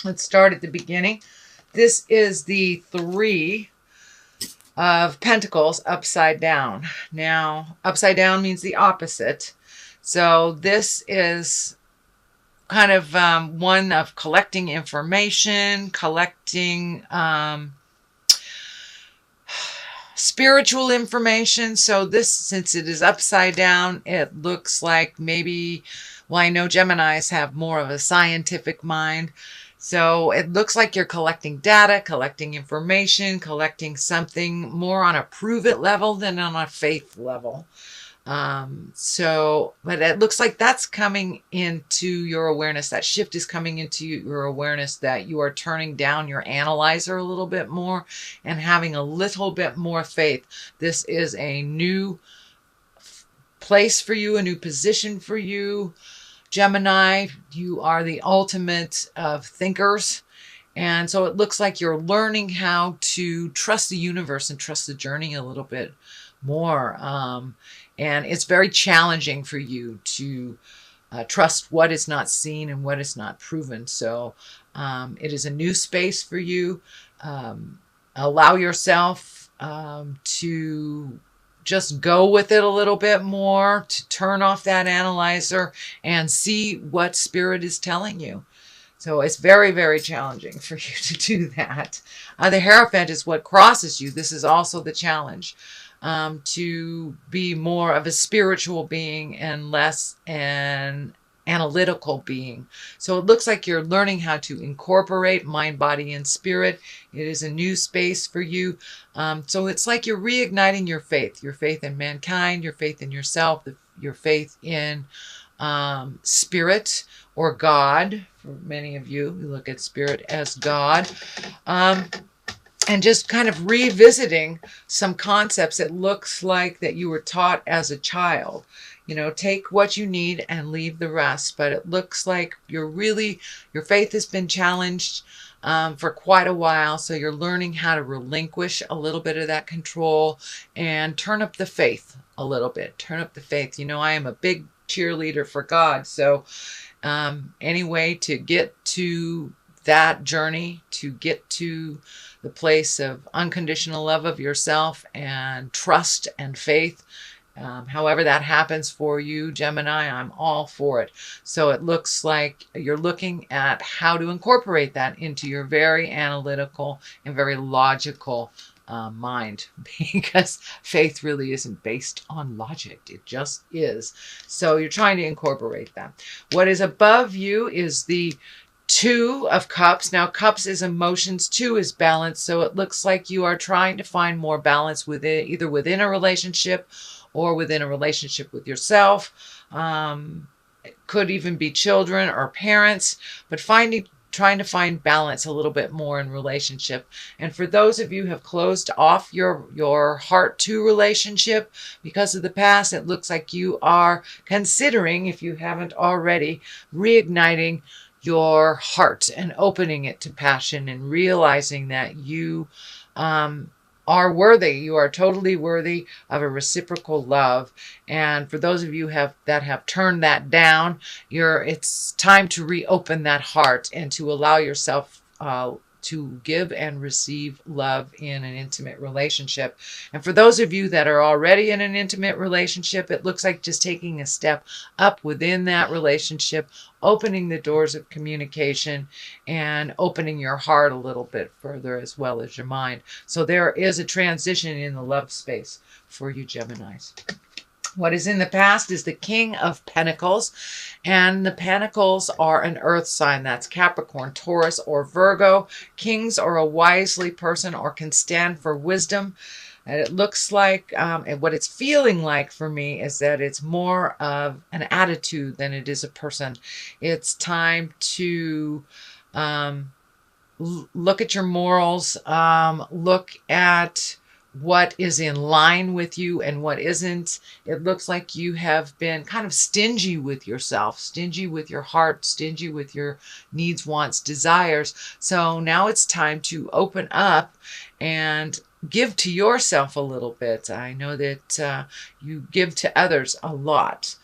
Let's start at the beginning. This is the Three of Pentacles upside down. Now, upside down means the opposite. So this is kind of one of collecting information, collecting spiritual information. So this, since it is upside down, it looks like maybe, well, I know Geminis have more of a scientific mind. So it looks like you're collecting data, collecting information, collecting something more on a prove it level than on a faith level. But it looks like that's coming into your awareness. That shift is coming into your awareness that you are turning down your analyzer a little bit more and having a little bit more faith. This is a new place for you, a new position for you. Gemini, you are the ultimate of thinkers. And so it looks like you're learning how to trust the universe and trust the journey a little bit more. And it's very challenging for you to trust what is not seen and what is not proven. So it is a new space for you. Allow yourself to just go with it a little bit more, to turn off that analyzer and see what spirit is telling you. So it's very, very challenging for you to do that. The Hierophant is what crosses you. This is also the challenge. To be more of a spiritual being and less an analytical being. So it looks like you're learning how to incorporate mind, body, and spirit. It is a new space for you. So it's like you're reigniting your faith in mankind, your faith in yourself, your faith in spirit or God. For many of you, we look at spirit as God. And just kind of revisiting some concepts it looks like that you were taught as a child. You know, take what you need and leave the rest. But it looks like your faith has been challenged for quite a while. So you're learning how to relinquish a little bit of that control and turn up the faith a little bit. Turn up the faith. You know, I am a big cheerleader for God. So anyway, to get to that journey, to get to the place of unconditional love of yourself and trust and faith, however that happens for you, Gemini, I'm all for it. So it looks like you're looking at how to incorporate that into your very analytical and very logical mind, because faith really isn't based on logic. It just is. So you're trying to incorporate that. What is above you is the Two of Cups. Now, Cups is emotions, two is balance. So it looks like you are trying to find more balance within, either within a relationship or within a relationship with yourself. It could even be children or parents, but trying to find balance a little bit more in relationship. And for those of you who have closed off your heart to relationship because of the past, it looks like you are considering, if you haven't already, reigniting your heart and opening it to passion and realizing that you are worthy. You are totally worthy of a reciprocal love. And for those of you that have turned that down, it's time to reopen that heart and to allow yourself to give and receive love in an intimate relationship. And for those of you that are already in an intimate relationship, it looks like just taking a step up within that relationship, opening the doors of communication and opening your heart a little bit further as well as your mind. So there is a transition in the love space for you Geminis. What is in the past is the King of Pentacles, and the Pentacles are an earth sign. That's Capricorn, Taurus, or Virgo. Kings are a wisely person or can stand for wisdom. And it looks like, and what it's feeling like for me is that it's more of an attitude than it is a person. It's time to look at your morals, look at what is in line with you and what isn't. It looks like you have been kind of stingy with yourself, stingy with your heart, stingy with your needs, wants, desires. So now it's time to open up and give to yourself a little bit. I know that you give to others a lot,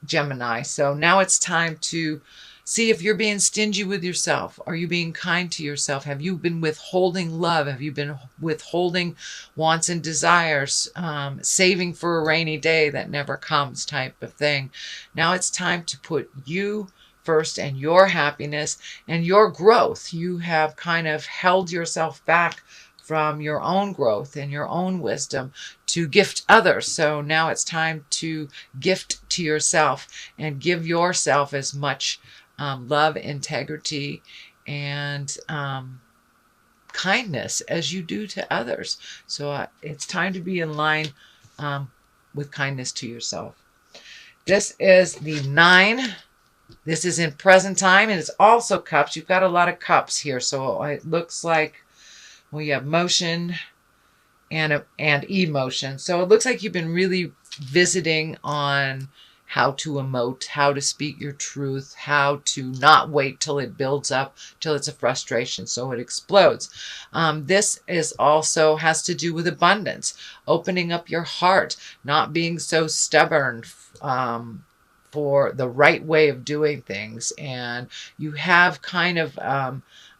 Gemini. So now it's time to See if you're being stingy with yourself. Are you being kind to yourself? Have you been withholding love? Have you been withholding wants and desires, saving for a rainy day that never comes type of thing? Now it's time to put you first and your happiness and your growth. You have kind of held yourself back from your own growth and your own wisdom to gift others. So now it's time to gift to yourself and give yourself as much love, integrity, and kindness as you do to others. So it's time to be in line with kindness to yourself. This is the 9. This is in present time, and it's also cups. You've got a lot of cups here, so it looks like we have motion and emotion. So it looks like you've been really visiting on how to emote, how to speak your truth, how to not wait till it builds up, till it's a frustration, so it explodes. This is also has to do with abundance, opening up your heart, not being so stubborn for the right way of doing things. And you have kind of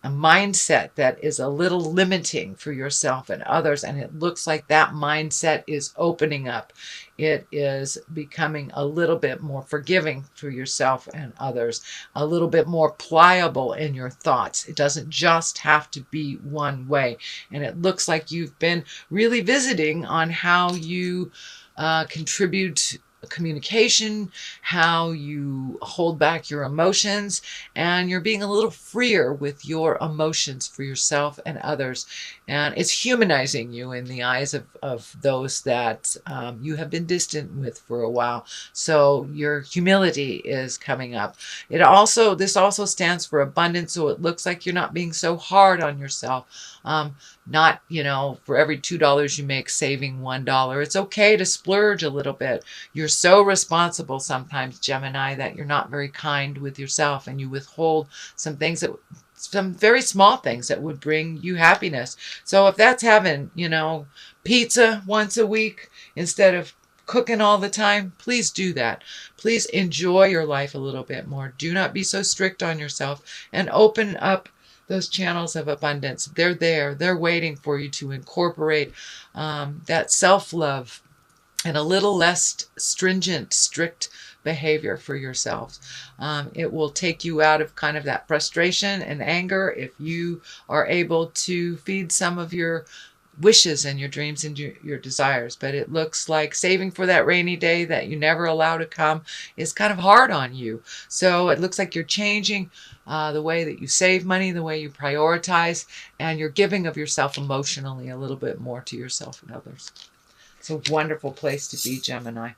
a mindset that is a little limiting for yourself and others, and it looks like that mindset is opening up. It is becoming a little bit more forgiving for yourself and others, a little bit more pliable in your thoughts. It doesn't just have to be one way. And it looks like you've been really visiting on how you contribute communication, how you hold back your emotions, and you're being a little freer with your emotions for yourself and others. And it's humanizing you in the eyes of those that you have been distant with for a while. So your humility is coming up. This also stands for abundance. So it looks like you're not being so hard on yourself. Not, for every $2 you make, saving $1. It's okay to splurge a little bit. You're so responsible sometimes, Gemini, that you're not very kind with yourself, and you withhold some very small things that would bring you happiness. So if that's having, pizza once a week instead of cooking all the time, please do that. Please enjoy your life a little bit more. Do not be so strict on yourself, and open up those channels of abundance. They're there. They're waiting for you to incorporate that self-love and a little less stringent, strict behavior for yourselves. It will take you out of kind of that frustration and anger if you are able to feed some of your wishes and your dreams and your desires. But it looks like saving for that rainy day that you never allow to come is kind of hard on you. So it looks like you're changing the way that you save money, the way you prioritize, and you're giving of yourself emotionally a little bit more to yourself and others. It's a wonderful place to be, Gemini.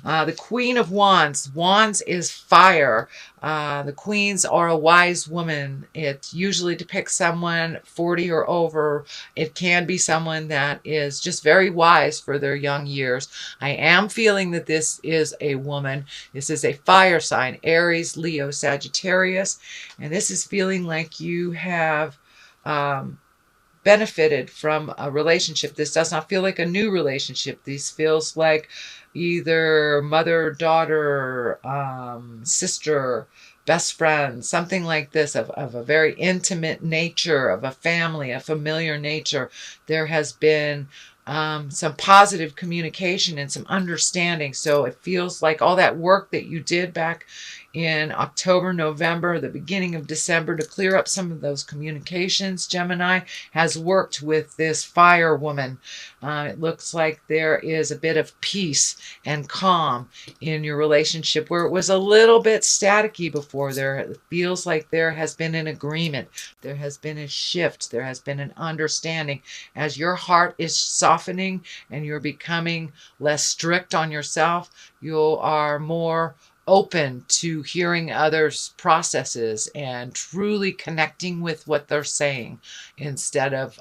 The Queen of Wands. Wands is fire. The queens are a wise woman. It usually depicts someone 40 or over. It can be someone that is just very wise for their young years. I am feeling that this is a woman. This is a fire sign, Aries, Leo, Sagittarius. And this is feeling like you have benefited from a relationship. This does not feel like a new relationship. This feels like either mother, daughter, sister, best friend, something like this, of a very intimate nature, of a family, a familiar nature. There has been some positive communication and some understanding. So it feels like all that work that you did back in October, November, the beginning of December to clear up some of those communications, Gemini, has worked with this fire woman. It looks like there is a bit of peace and calm in your relationship where it was a little bit staticky before. It feels like there has been an agreement. There has been a shift. There has been an understanding. As your heart is softening and you're becoming less strict on yourself, you are more open to hearing others' processes and truly connecting with what they're saying instead of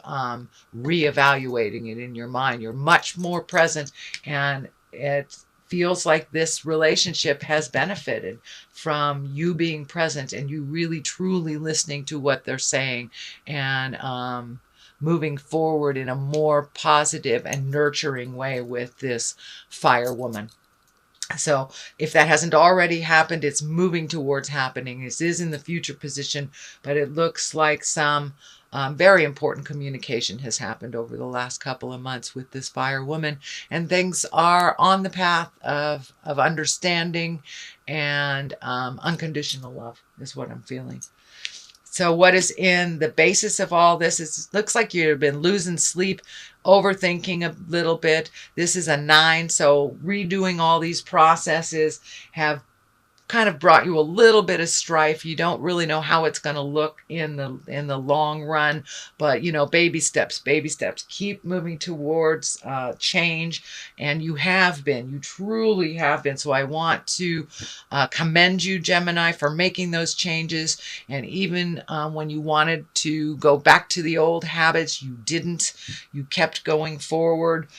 reevaluating it in your mind. You're much more present, and it feels like this relationship has benefited from you being present and you really truly listening to what they're saying and moving forward in a more positive and nurturing way with this fire woman. So if that hasn't already happened, it's moving towards happening. This is in the future position, but it looks like some very important communication has happened over the last couple of months with this fire woman, and things are on the path of understanding and unconditional love is what I'm feeling. So what is in the basis of all this is, looks like you've been losing sleep, overthinking a little bit. This is a 9, so redoing all these processes have kind of brought you a little bit of strife. You don't really know how it's going to look in the long run, but you know, baby steps, keep moving towards change. And you truly have been. So I want to commend you, Gemini, for making those changes. And even when you wanted to go back to the old habits, you didn't. You kept going forward.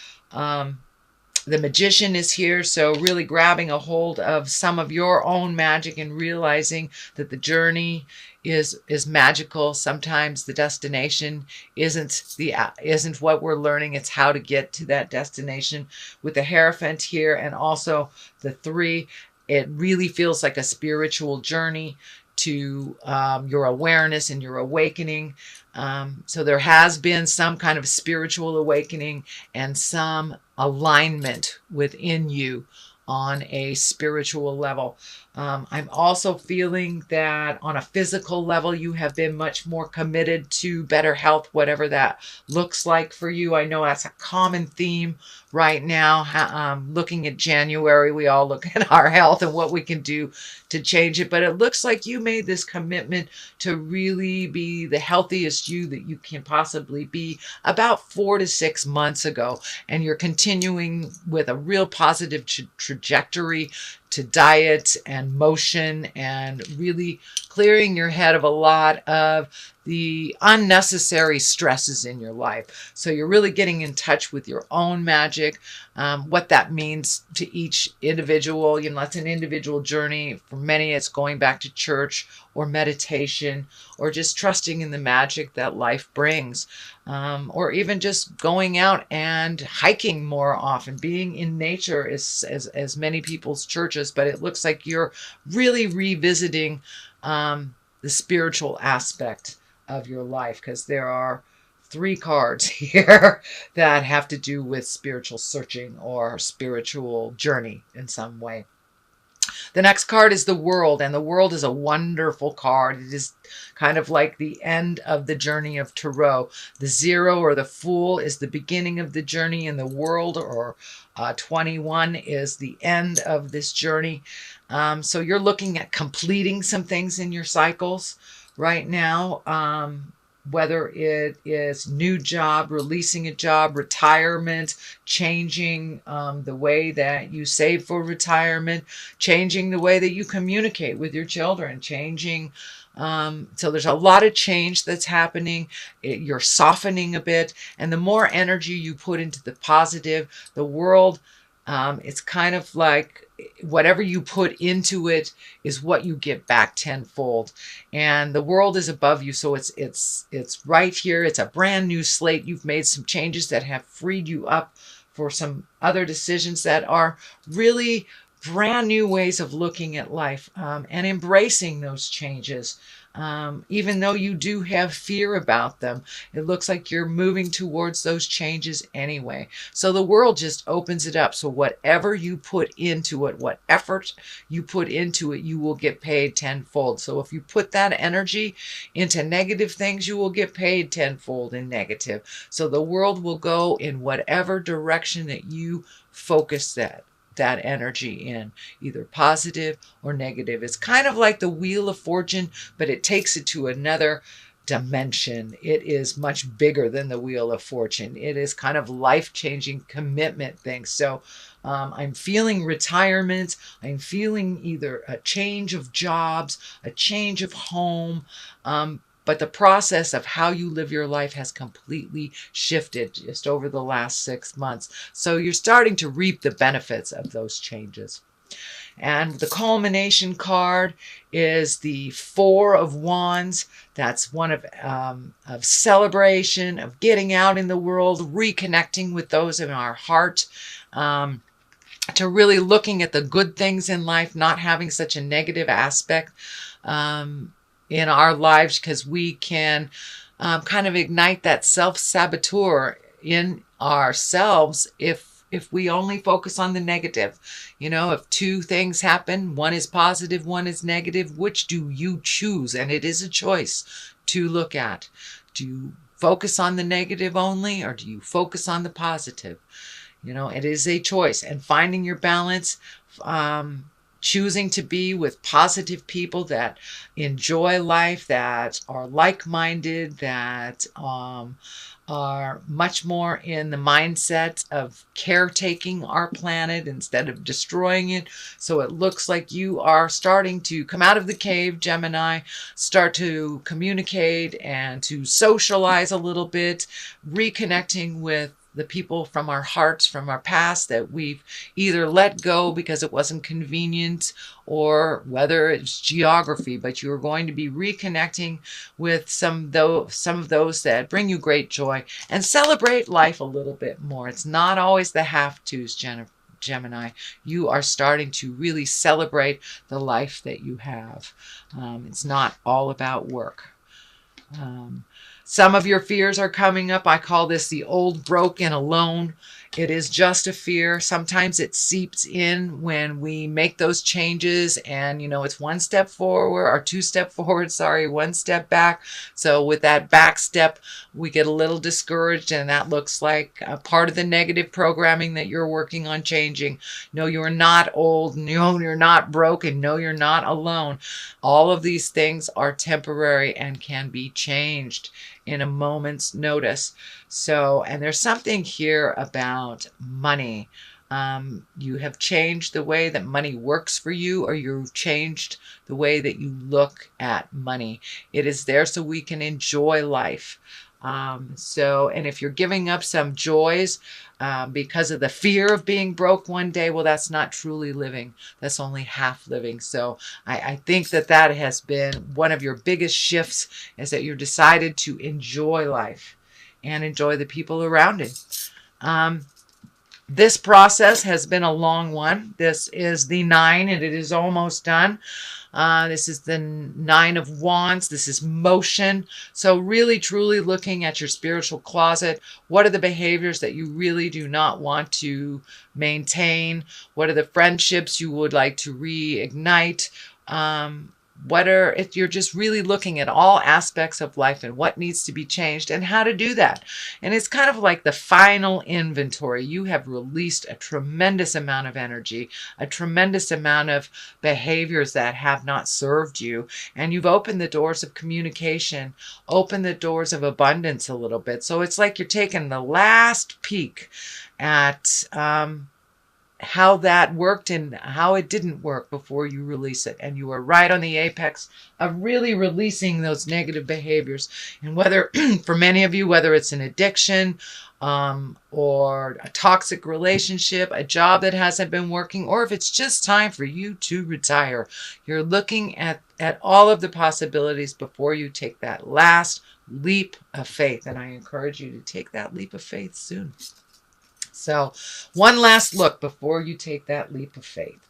The Magician is here, so really grabbing a hold of some of your own magic and realizing that the journey is magical. Sometimes the destination isn't what we're learning. It's how to get to that destination. With the Hierophant here and also the 3, it really feels like a spiritual journey to your awareness and your awakening. So there has been some kind of spiritual awakening and some alignment within you on a spiritual level. I'm also feeling that on a physical level, you have been much more committed to better health, whatever that looks like for you. I know that's a common theme right now. Looking at January, we all look at our health and what we can do to change it. But it looks like you made this commitment to really be the healthiest you that you can possibly be about 4 to 6 months ago. And you're continuing with a real positive trajectory to diet and motion and really clearing your head of a lot of the unnecessary stresses in your life. So you're really getting in touch with your own magic, what that means to each individual. You know, it's an individual journey. For many, it's going back to church or meditation or just trusting in the magic that life brings. Or even just going out and hiking more often, being in nature as many people's churches. But it looks like you're really revisiting the spiritual aspect of your life, because there are 3 cards here that have to do with spiritual searching or spiritual journey in some way. The next card is the World, and the World is a wonderful card. It is kind of like the end of the journey of Tarot. The 0 or the Fool is the beginning of the journey, and the World or 21 is the end of this journey. So you're looking at completing some things in your cycles right now. Whether it is new job, releasing a job, retirement, changing the way that you save for retirement, changing the way that you communicate with your children, changing. So there's a lot of change that's happening. You're softening a bit. And the more energy you put into the positive, the World, it's kind of like whatever you put into it is what you get back tenfold. And the World is above you, so it's right here. It's a brand new slate. You've made some changes that have freed you up for some other decisions that are really brand new ways of looking at life, and embracing those changes. Even though you do have fear about them, it looks like you're moving towards those changes anyway. So the World just opens it up. So whatever you put into it, what effort you put into it, you will get paid tenfold. So if you put that energy into negative things, you will get paid tenfold in negative. So the World will go in whatever direction that you focus that energy in, either positive or negative. It's kind of like the Wheel of Fortune, but it takes it to another dimension. It is much bigger than the Wheel of Fortune. It is kind of life-changing commitment thing. So I'm feeling retirement. I'm feeling either a change of jobs, a change of home, but the process of how you live your life has completely shifted just over the last 6 months. So you're starting to reap the benefits of those changes. And the culmination card is the 4 of Wands. That's one of celebration, of getting out in the world, reconnecting with those in our heart. to really looking at the good things in life, not having such a negative aspect in our lives, because we can kind of ignite that self-saboteur in ourselves if we only focus on the negative. You know, if two things happen, one is positive, one is negative, which do you choose? And it is a choice to look at. Do you focus on the negative only, or do you focus on the positive? You know, it is a choice, and finding your balance, choosing to be with positive people that enjoy life, that are like-minded, that are much more in the mindset of caretaking our planet instead of destroying it. So it looks like you are starting to come out of the cave, Gemini, start to communicate and to socialize a little bit, reconnecting with the people from our hearts, from our past, that we've either let go because it wasn't convenient, or whether it's geography, but you're going to be reconnecting with some of those that bring you great joy, and celebrate life a little bit more. It's not always the have-tos, Gemini. You are starting to really celebrate the life that you have. It's not all about work. Some of your fears are coming up. I call this the old, broke, and alone. It is just a fear. Sometimes it seeps in when we make those changes, and, you know, it's one step forward, or two step forward, sorry, one step back. So with that back step, we get a little discouraged, and that looks like a part of the negative programming that you're working on changing. No, you're not old. No, you're not broken. No, you're not alone. All of these things are temporary and can be changed in a moment's notice. So, and there's something here about money. You have changed the way that money works for you, or you've changed the way that you look at money. It is there so we can enjoy life. And if you're giving up some joys because of the fear of being broke one day, well, that's not truly living. That's only half living. So I think that that has been one of your biggest shifts, is that you've decided to enjoy life and enjoy the people around it. This process has been a long one. This is the 9, and it is almost done. This is the 9 of Wands. This is motion. So really, truly looking at your spiritual closet. What are the behaviors that you really do not want to maintain? What are the friendships you would like to reignite? If you're just really looking at all aspects of life and what needs to be changed and how to do that. And it's kind of like the final inventory. You have released a tremendous amount of energy, a tremendous amount of behaviors that have not served you. And you've opened the doors of communication, opened the doors of abundance a little bit. So it's like you're taking the last peek at how that worked and how it didn't work before you release it. And you are right on the apex of really releasing those negative behaviors. And whether, for many of you, whether it's an addiction or a toxic relationship, a job that hasn't been working, or if it's just time for you to retire, you're looking at all of the possibilities before you take that last leap of faith. And I encourage you to take that leap of faith soon. So one last look before you take that leap of faith.